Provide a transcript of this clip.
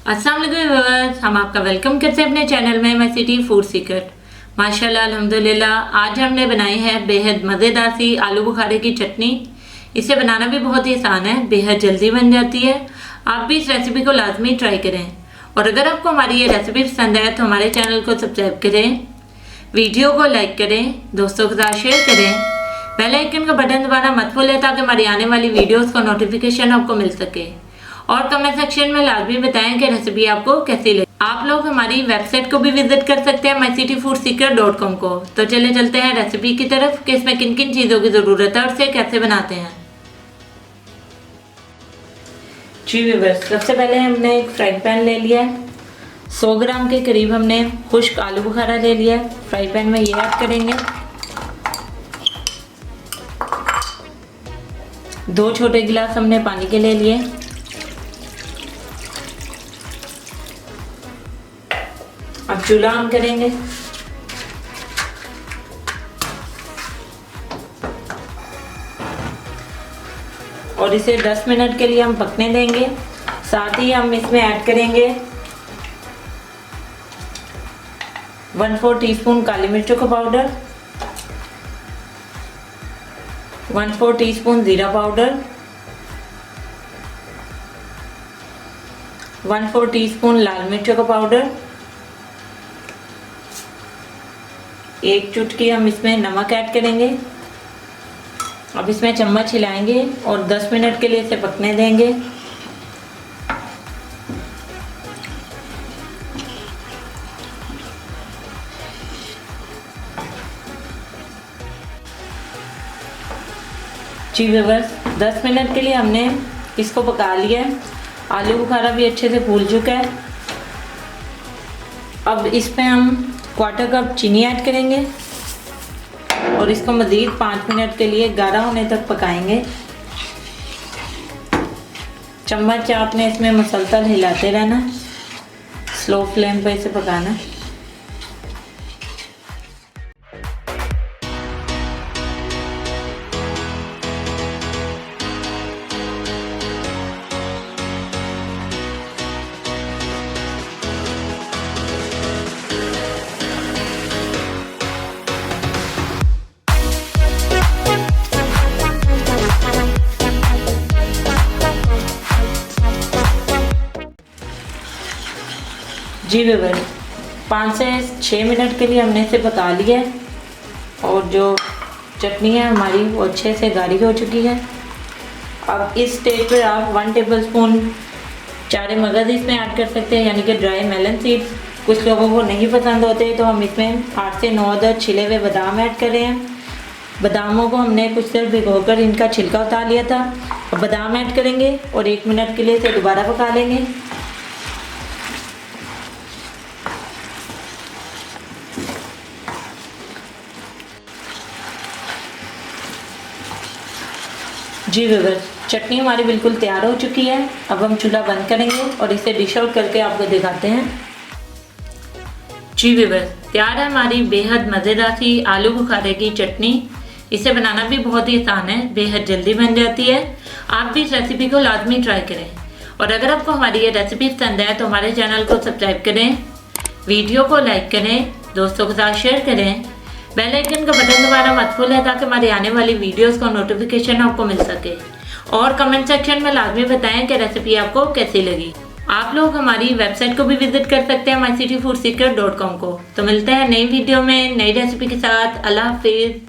अस्सलाम वालेकुम व्यूअर्स, हम आपका वेलकम करते हैं अपने चैनल में माय सिटी फूड सीक्रेट। माशाल्लाह अल्हम्दुलिल्लाह आज हमने बनाई है बेहद मज़ेदार सी आलू बुखारे की चटनी। इसे बनाना भी बहुत ही आसान है, बेहद जल्दी बन जाती है। आप भी इस रेसिपी को लाजमी ट्राई करें और अगर आपको हमारी ये रेसिपी पसंद है तो हमारे चैनल को सब्सक्राइब करें, वीडियो को लाइक करें, दोस्तों के साथ शेयर करें, बेल आइकन का बटन दबाना मत भूलें ताकि हमारी आने वाली वीडियोस का नोटिफिकेशन आपको मिल सके। और कमेंट सेक्शन में लाजमी बताएं कि रेसिपी आपको कैसी लगी। आप लोग हमारी वेबसाइट को भी विजिट कर सकते हैं mycityfoodsecret.com को। तो चले चलते हैं रेसिपी की तरफ कि इसमें किन किन चीज़ों की ज़रूरत है और इसे कैसे बनाते हैं। जी व्यूअर्स, सबसे पहले हमने एक फ्राई पैन ले लिया है। 100 ग्राम के करीब हमने खुश्क आलू बुखारा ले लिया है। फ्राई पैन में ये ऐड करेंगे। 2 छोटे गिलास हमने पानी के ले लिए। अब चूल्हा ऑन करेंगे। और इसे 10 मिनट के लिए हम पकने देंगे। साथ ही हम इसमें ऐड करेंगे 1/4 टीस्पून काली मिर्चों का पाउडर, 1/4 टीस्पून जीरा पाउडर, 1/4 टीस्पून लाल मिर्चों का पाउडर, 1 चुटकी हम इसमें नमक ऐड करेंगे। अब इसमें चम्मच हिलाएंगे और 10 मिनट के लिए इसे पकने देंगे। जी व्यूअर्स, 10 मिनट के लिए हमने इसको पका लिया है। आलू बुखारा भी अच्छे से फूल चुका है। अब इसमें हम 1/4 कप चीनी ऐड करेंगे और इसको मज़ीद 5 मिनट के लिए गाढ़ा होने तक पकाएंगे। चम्मच आपने इसमें मुसलसल हिलाते रहना, स्लो फ्लेम पर इसे पकाना। जी व्यूअर्स, 5 से 6 मिनट के लिए हमने इसे पका लिया है और जो चटनी है हमारी वो अच्छे से गाढ़ी हो चुकी है। अब इस स्टेज पर आप 1 टेबलस्पून चारे मगज़ इसमें ऐड कर सकते हैं, यानी कि ड्राई मेलन सीड्स। कुछ लोगों को नहीं पसंद होते तो हम इसमें 8 से 9 अदद छिले हुए बादाम ऐड कर रहे हैं। बादामों को हमने कुछ देर भिगोकर इनका छिलका उतार लिया था। अब बादाम ऐड करेंगे और 1 मिनट के लिए इसे दोबारा पका लेंगे। जी व्यूअर्स, चटनी हमारी बिल्कुल तैयार हो चुकी है। अब हम चूल्हा बंद करेंगे और इसे डिश आउट करके आपको दिखाते हैं। जी व्यूअर्स, तैयार है हमारी बेहद मज़ेदार सी आलू बुखारे की चटनी। इसे बनाना भी बहुत ही आसान है, बेहद जल्दी बन जाती है। आप भी इस रेसिपी को लाजमी ट्राई करें और अगर आपको हमारी ये रेसिपी पसंद है तो हमारे चैनल को सब्सक्राइब करें, वीडियो को लाइक करें, दोस्तों के साथ शेयर करें, बेल आइकन का बटन दबाना मत भूलें ताकि हमारी आने वाली वीडियोस का नोटिफिकेशन आपको मिल सके। और कमेंट सेक्शन में लाजमी बताएं कि रेसिपी आपको कैसी लगी। आप लोग हमारी वेबसाइट को भी विजिट कर सकते हैं mycityfoodsecret.com को। तो मिलते हैं नई वीडियो में नई रेसिपी के साथ। अल्लाह हाफिज़।